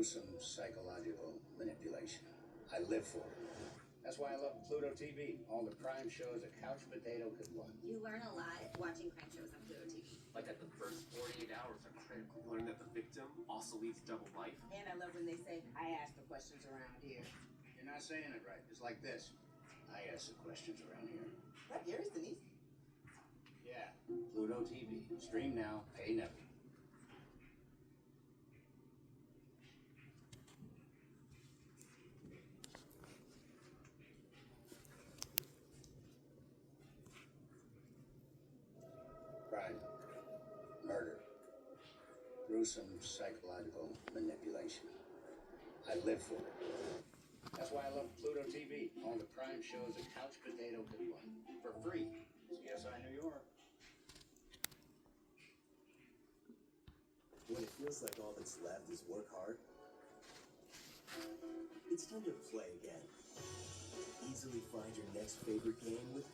gruesome psychological manipulation. I live for it. That's why I love Pluto TV. All the crime shows a couch potato could want. You learn a lot watching crime shows on Pluto TV. Like that the first 48 hours are critical. Learning that the victim also leads double life. And I love when they say, I ask the questions around here. You're not saying it right. It's like this. I ask the questions around here. Right, Gary's Denise. Yeah, Pluto TV. Stream now, pay never. Crime, murder, gruesome psychological manipulation. I live for it. That's why I love Pluto TV. All the crime shows a couch potato could want. For free. CSI New York. When it feels like all that's left is work hard, it's time to play again. Easily find your next favorite game with